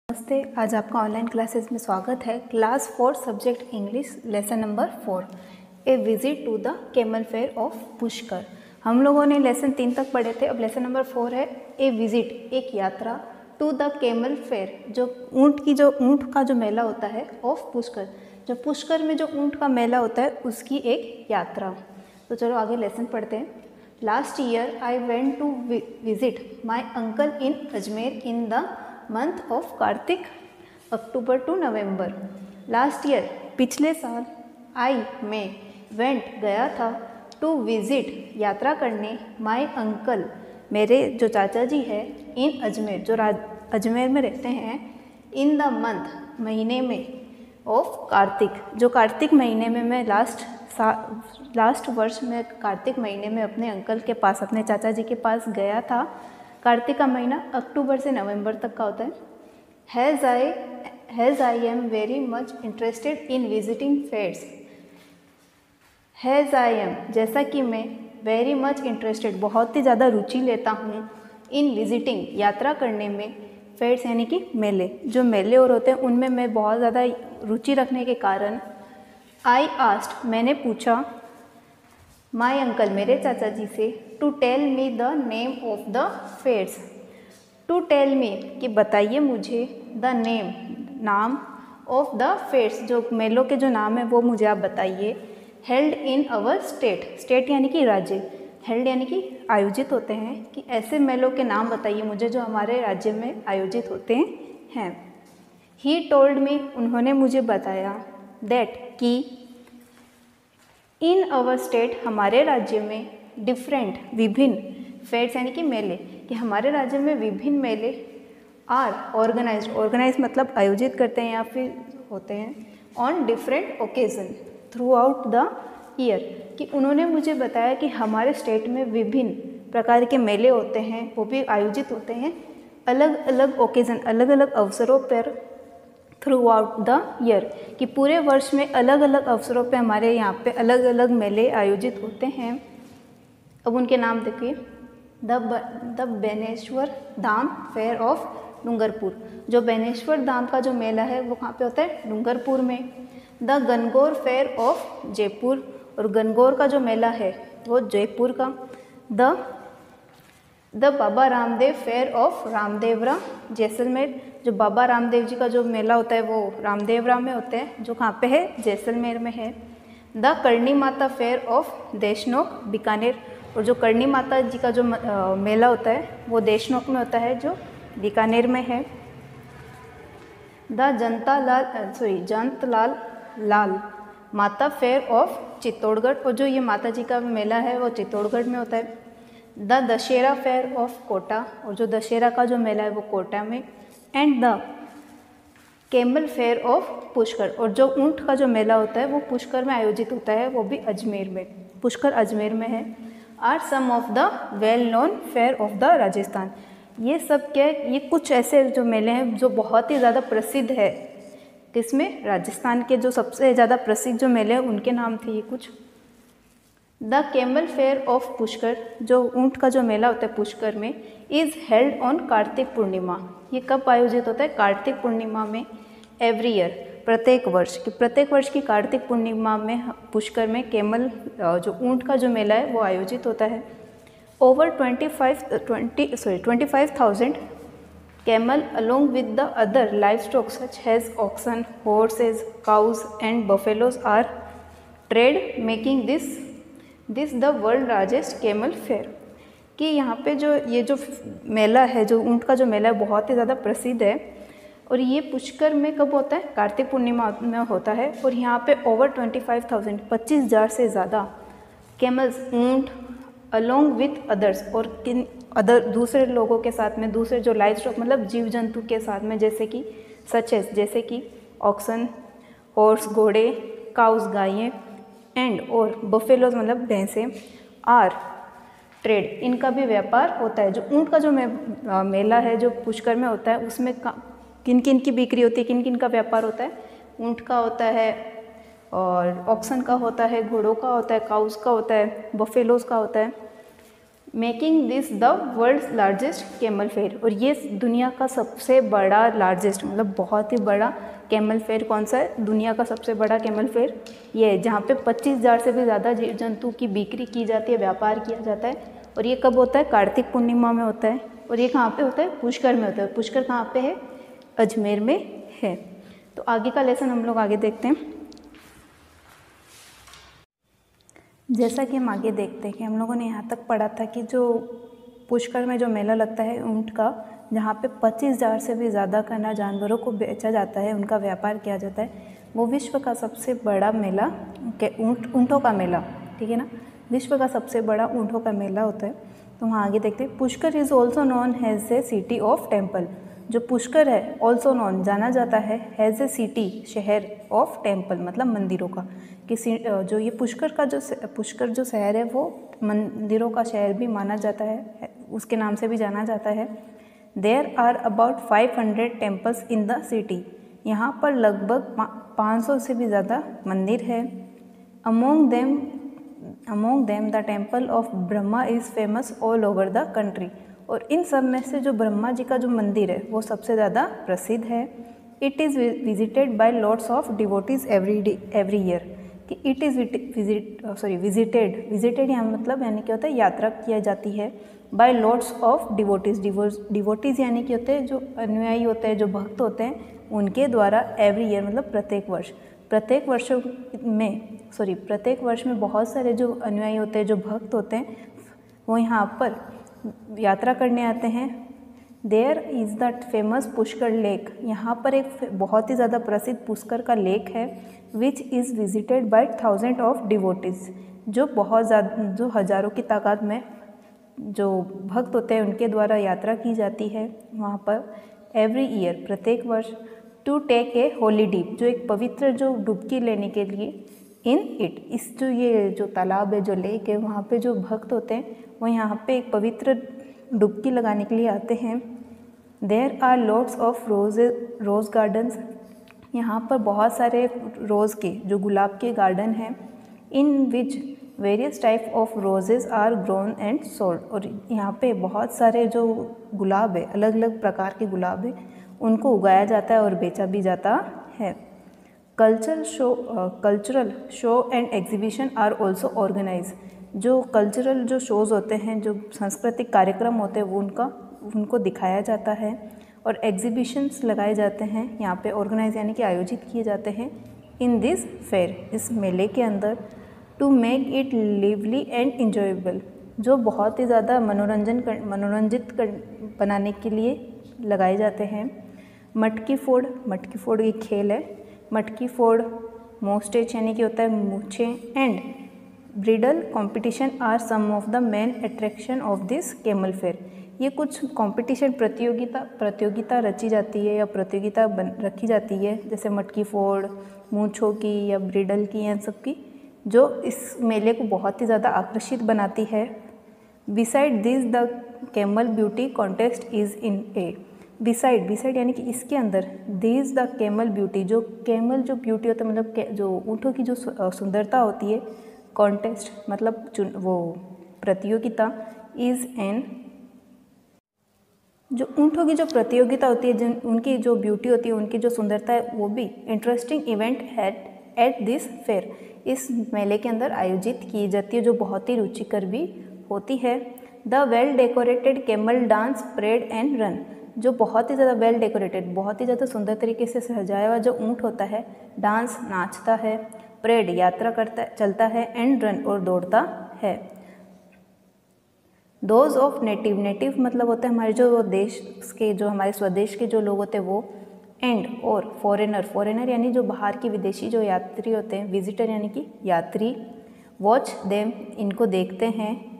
नमस्ते। आज आपका ऑनलाइन क्लासेस में स्वागत है। Class 4 subject English lesson number 4 a visit to the camel fair of Pushkar. हम लोगों ने लेसन 3 तक पढ़े थे। अब लेसन नंबर 4 है ए विजिट, एक यात्रा, टू द कैमल फेयर, जो ऊँट का जो मेला होता है, ऑफ पुष्कर, जो पुष्कर में जो ऊँट का मेला होता है उसकी एक यात्रा। तो चलो आगे लेसन पढ़ते हैं। Last year I went to visit my uncle in Ajmer in the month of Kartik, October to November. Last year, पिछले साल, आई में, वेंट, गया था, टू विजिट, यात्रा करने, माई अंकल, मेरे जो चाचा जी है, इन अजमेर, जो अजमेर में रहते हैं, इन द मंथ, महीने में, ऑफ कार्तिक, जो कार्तिक महीने में मैं लास्ट वर्ष में कार्तिक महीने में अपने अंकल के पास, अपने चाचा जी के पास गया था। कार्तिक का महीना अक्टूबर से नवंबर तक का होता है। As I am very much interested in visiting fairs. As I am, जैसा कि मैं, वेरी मच इंटरेस्टेड, बहुत ही ज़्यादा रुचि लेता हूँ, इन विजिटिंग, यात्रा करने में, फेयर्स यानी कि मेले, जो मेले और होते हैं उनमें मैं बहुत ज़्यादा रुचि रखने के कारण, आई आस्क्ड, मैंने पूछा, माई अंकल, मेरे चाचा जी से, to tell me the name of the fairs, to tell me, कि बताइए मुझे, द नेम, नाम, ऑफ द फेयर्स, जो मेलों के जो नाम है वो मुझे आप बताइए, held in our state, state यानी कि राज्य, हेल्ड यानी कि आयोजित होते हैं, कि ऐसे मेलों के नाम बताइए मुझे जो हमारे राज्य में आयोजित होते हैं। ही टोल्ड मी, उन्होंने मुझे बताया, दैट, कि, इन अवर स्टेट, हमारे राज्य में, डिफरेंट, विभिन्न, फेयर्स यानी कि मेले, कि हमारे राज्य में विभिन्न मेले आर ऑर्गेनाइज मतलब आयोजित करते हैं या फिर होते हैं, on different occasion through out the year, कि उन्होंने मुझे बताया कि हमारे स्टेट में विभिन्न प्रकार के मेले होते हैं, वो भी आयोजित होते हैं अलग अलग ओकेजन, अलग अलग अवसरों पर, थ्रू आउट द ईयर, कि पूरे वर्ष में अलग अलग अवसरों पे हमारे यहाँ पे अलग अलग मेले आयोजित होते हैं। अब उनके नाम देखिए, the Beneshwar Dham fair of Dungarpur, जो बेनेश्वर धाम का जो मेला है वो कहाँ पे होता है, डूंगरपुर में। The Gangaur fair of Jaipur, और गणगौर का जो मेला है वो जयपुर का। The Baba Ramdev fair of Ramdevra, Jaisalmer, जो बाबा रामदेव जी का जो मेला होता है वो रामदेवरा में होता है, जो कहाँ पे है, जैसलमेर में है। The Karni Mata fair of Deshnok, Bikaner, और जो करणी माता जी का जो मेला होता है वो देशनोक में होता है, जो बीकानेर में है। द जंतलाल लाल माता फेयर ऑफ चित्तौड़गढ़, और जो ये माता जी का मेला है वो चित्तौड़गढ़ में होता है। The Dussehra fair of Kota, और जो दशहरा का जो मेला है वो कोटा में। And the camel fair of Pushkar, और जो ऊँट का जो मेला होता है वो पुष्कर में आयोजित होता है, वो भी अजमेर में, पुष्कर अजमेर में है। Are some of the well known fair of the Rajasthan, ये सब क्या है, ये कुछ ऐसे जो मेले हैं जो बहुत ही ज़्यादा प्रसिद्ध है, किसमें, राजस्थान के जो सबसे ज़्यादा प्रसिद्ध जो मेले हैं उनके नाम थे ये कुछ। The camel fair of Pushkar, जो ऊँट का जो मेला होता है पुष्कर में, is held on Kartik Purnima, ये कब आयोजित होता है, कार्तिक पूर्णिमा में। एवरी ईयर, प्रत्येक वर्ष, कि प्रत्येक वर्ष की कार्तिक पूर्णिमा में पुष्कर में कैमल, जो ऊँट का जो मेला है वो आयोजित होता है। Over 25,000 camel along with the other live stock such as oxen, horses, cows and buffaloes are trade, making this the world largest camel fair, कि यहाँ पे जो ये जो मेला है, जो ऊँट का जो मेला है बहुत ही ज़्यादा प्रसिद्ध है, और ये पुष्कर में कब होता है, कार्तिक पूर्णिमा में होता है। और यहाँ पे ओवर 25,000 25,000 से ज़्यादा कैमल्स, ऊँट, अलोंग विथ अदर्स, और किन अदर दूसरे लोगों के साथ में, दूसरे जो लाइव स्टॉक मतलब जीव जंतु के साथ में, जैसे कि सचेस, जैसे कि ऑक्सन, हॉर्स, घोड़े, काउस, गायें, एंड और बफेलोज मतलब भैंसे, आर ट्रेड, इनका भी व्यापार होता है। जो ऊँट का जो मेला है जो पुष्कर में होता है उसमें किन किन की बिक्री होती है, किन किन का व्यापार होता है, ऊँट का होता है, और ऑक्सन का होता है, घोड़ों का होता है, काउस का होता है, बफेलोज का होता है, making this the world's largest camel fair. और ये दुनिया का सबसे बड़ा लार्जेस्ट मतलब बहुत ही बड़ा कैमल फेयर कौन सा है? दुनिया का सबसे बड़ा कैमल फेयर ये है, जहाँ पे 25,000 से भी ज़्यादा जीव जंतु की बिक्री की जाती है, व्यापार किया जाता है। और ये कब होता है? कार्तिक पूर्णिमा में होता है। और ये कहाँ पे होता है? पुष्कर में होता है। पुष्कर कहाँ पे है? अजमेर में है। तो आगे का लेसन हम लोग आगे देखते हैं। जैसा कि हम आगे देखते हैं कि हम लोगों ने यहाँ तक पढ़ा था कि जो पुष्कर में जो मेला लगता है ऊँट का, जहाँ पे 25,000 से भी ज़्यादा का ना जानवरों को बेचा जाता है, उनका व्यापार किया जाता है, वो विश्व का सबसे बड़ा मेला के ऊँटों का मेला, ठीक है ना, विश्व का सबसे बड़ा ऊँटों का मेला होता है। तो वहाँ आगे देखते हैं। Pushkar is also non has a city of temple. जो पुष्कर है ऑल्सो नॉन जाना जाता है, हैज़ ए सिटी शहर ऑफ टेम्पल मतलब मंदिरों का। किसी जो ये पुष्कर जो शहर है वो मंदिरों का शहर भी माना जाता है, उसके नाम से भी जाना जाता है। There are about 500 temples in the city. यहाँ पर लगभग 500 से भी ज़्यादा मंदिर है। Among them the temple of Brahma is famous all over the country. और इन सब में से जो ब्रह्मा जी का जो मंदिर है वो सबसे ज़्यादा प्रसिद्ध है। It is visited by lots of devotees every year. कि इट इज़ विजिटेड यहाँ मतलब यानी क्या होता है? यात्रा किया जाती है। बाय लॉट्स ऑफ डिवोटीज यानी कि होते हैं जो अनुयायी होते हैं, जो भक्त होते हैं, उनके द्वारा एवरी ईयर मतलब प्रत्येक वर्ष में बहुत सारे जो अनुयायी होते हैं, जो भक्त होते हैं, वो यहाँ पर यात्रा करने आते हैं। There is the famous Pushkar lake. यहाँ पर एक बहुत ही ज़्यादा प्रसिद्ध पुष्कर का लेक है, which is visited by 1000 of devotees. जो हज़ारों की तादाद में जो भक्त होते हैं उनके द्वारा यात्रा की जाती है वहाँ पर एवरी ईयर प्रत्येक वर्ष। To take a holy dip, जो एक पवित्र जो डुबकी लेने के लिए इन इट, इस जो ये जो तालाब है, जो लेक है, वहाँ पे जो भक्त होते हैं वो यहाँ पे एक पवित्र डुबकी लगाने के लिए आते हैं। There are lots of rose gardens. यहाँ पर बहुत सारे रोज़ के जो गुलाब के गार्डन हैं। In which various type of roses are grown and sold. और यहाँ पे बहुत सारे जो गुलाब है, अलग अलग प्रकार के गुलाब है, उनको उगाया जाता है और बेचा भी जाता है। Cultural show and exhibition are also organize. जो कल्चरल जो शोज़ होते हैं, जो सांस्कृतिक कार्यक्रम होते हैं, वो उनको दिखाया जाता है और एग्जीबिशंस लगाए जाते हैं यहाँ पे, ऑर्गेनाइज यानी कि आयोजित किए जाते हैं इन दिस फेयर, इस मेले के अंदर। To make it lively and enjoyable, जो बहुत ही ज़्यादा मनोरंजित बनाने के लिए लगाए जाते हैं। मटकी फोड़ एक खेल है। मटकी फोड़, मोस्टेज यानी कि होता है मूछे, and bridal competition are some of the main attraction of this camel fair. ये कुछ कंपटीशन प्रतियोगिता रची जाती है या प्रतियोगिता रखी जाती है, जैसे मटकी फोड़, मूँछों की या ब्रिडल की, या सब की, जो इस मेले को बहुत ही ज़्यादा आकर्षित बनाती है। Beside this the camel beauty contest is in A. Beside यानी कि इसके अंदर, दिस द कैमल ब्यूटी, जो कैमल जो ब्यूटी होता है मतलब जो ऊँटों की जो सुंदरता होती है, कॉन्टेस्ट मतलब वो प्रतियोगिता, इज़ एन, जो ऊँटों की जो प्रतियोगिता होती है, उनकी जो ब्यूटी होती है, उनकी जो सुंदरता है, वो भी interesting event at this fair, इस मेले के अंदर आयोजित की जाती है, जो बहुत ही रुचिकर भी होती है। The well decorated camel dance parade and run, जो बहुत ही ज़्यादा वेल डेकोरेटेड, बहुत ही ज़्यादा सुंदर तरीके से सजाया हुआ जो ऊँट होता है, डांस नाचता है, परेड यात्रा चलता है, एंड रन और दौड़ता है। दोज ऑफ नेटिव मतलब होते हैं हमारे जो देश के, जो हमारे स्वदेश के जो लोग होते हैं वो, एंड और फॉरेनर यानी जो बाहर के विदेशी जो यात्री होते हैं, विजिटर यानी कि यात्री, वॉच देम इनको देखते हैं।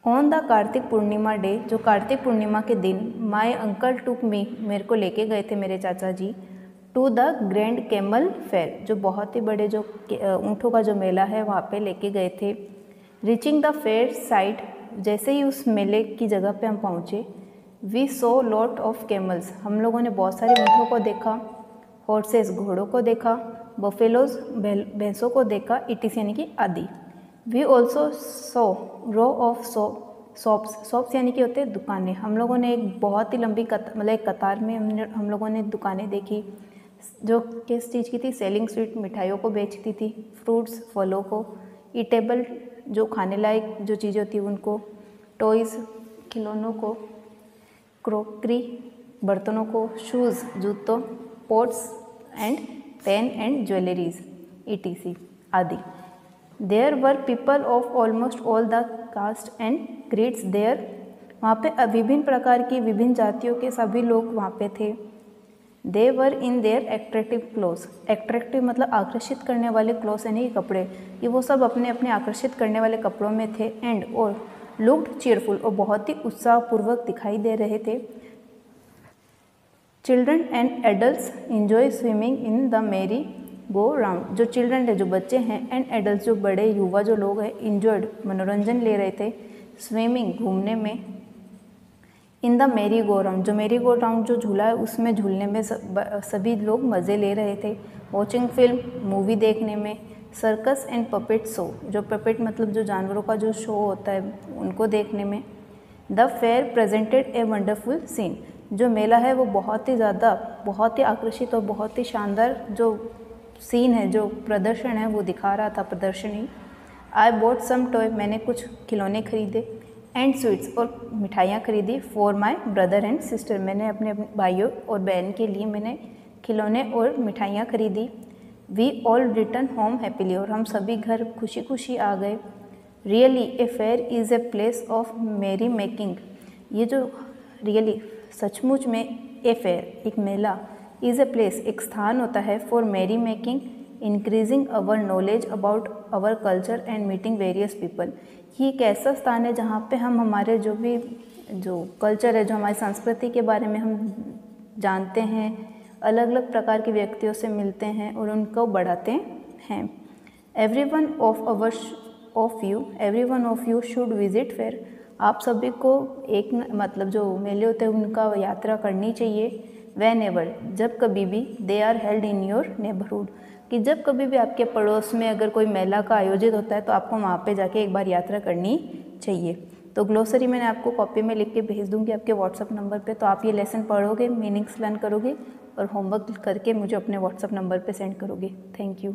On the Kartik Purnima day, जो कार्तिक पूर्णिमा के दिन, माई अंकल टुक मी, मेरे को लेके गए थे मेरे चाचा जी, to the grand camel fair, जो बहुत ही बड़े जो ऊँटों का जो मेला है वहाँ पे लेके गए थे। रीचिंग द फेयर साइट, जैसे ही उस मेले की जगह पे हम पहुँचे, we saw lot of camels, हम लोगों ने बहुत सारे ऊँटों को देखा, हॉर्सेस घोड़ों को देखा, बफेलोज भैंसों को देखा, इटिस यानी कि आदि। We also saw row of shops यानी कि होते हैं दुकानें। हम लोगों ने एक बहुत ही लंबी मतलब एक कतार में हम लोगों ने दुकानें देखी जो किस चीज़ की थी, सेलिंग स्वीट, मिठाइयों को बेचती थी, फ्रूट्स फलों को, ईटेबल जो खाने लायक जो चीज़ें होती उनको, टॉयज़ खिलौनों को, क्रोकरी बर्तनों को, शूज़ जूतों, pots and pan and jewelleries etc आदि। There were people of almost all the caste and creeds there. वहाँ पे विभिन्न प्रकार की विभिन्न जातियों के सभी लोग वहाँ पे थे। They were in their attractive clothes. Attractive मतलब आकर्षित करने वाले क्लोथ्स यानी कि कपड़े, ये वो सब अपने अपने आकर्षित करने वाले कपड़ों में थे। एंड और लुक्ड चीयरफुल और बहुत ही उत्साहपूर्वक दिखाई दे रहे थे। Children and adults enjoy swimming in the मेरी गो राउंड। जो चिल्ड्रन है जो बच्चे हैं एंड एडल्ट जो बड़े युवा जो लोग हैं इंजॉयड मनोरंजन ले रहे थे स्विमिंग घूमने में इन द मेरी गो राउंड। जो मेरी गो राउंड जो झूला है उसमें झूलने में सभी लोग मज़े ले रहे थे। वॉचिंग फिल्म मूवी देखने में, सर्कस एंड पपेट शो जो पपेट मतलब जो जानवरों का जो शो होता है उनको देखने में। The fair presented a wonderful scene. जो मेला है वो बहुत ही आकर्षित और बहुत ही शानदार जो सीन है, जो प्रदर्शन है वो दिखा रहा था, प्रदर्शनी। I bought some toy. मैंने कुछ खिलौने खरीदे। एंड स्वीट्स और मिठाइयाँ खरीदी। For my brother and sister. मैंने अपने भाइयों और बहन के लिए मैंने खिलौने और मिठाइयाँ खरीदी। We all return home happily. और हम सभी घर खुशी खुशी आ गए। Really a fair is a place of merry making. ये जो रियली सचमुच में ए फेयर एक मेला, इज़ ए प्लेस एक स्थान होता है, फॉर मेरी making increasing our knowledge about our culture and meeting various people. ये एक ऐसा स्थान है जहाँ पे हम हमारे जो कल्चर है, जो हमारी संस्कृति के बारे में हम जानते हैं, अलग अलग प्रकार के व्यक्तियों से मिलते हैं और उनको बढ़ाते हैं। Every one of you should visit fair. आप सभी को एक मतलब जो मेले होते हैं उनका यात्रा करनी चाहिए। वैन एवर जब कभी भी, they are held in your neighbourhood कि जब कभी भी आपके पड़ोस में अगर कोई मेला का आयोजित होता है तो आपको वहाँ पे जाके एक बार यात्रा करनी चाहिए। तो ग्लोसरी मैंने आपको कॉपी में लिख के भेज दूँगी आपके व्हाट्सअप नंबर पे। तो आप ये लेसन पढ़ोगे, मीनिंग्स लर्न करोगे और होमवर्क करके मुझे अपने व्हाट्सअप नंबर पे सेंड करोगे। Thank you.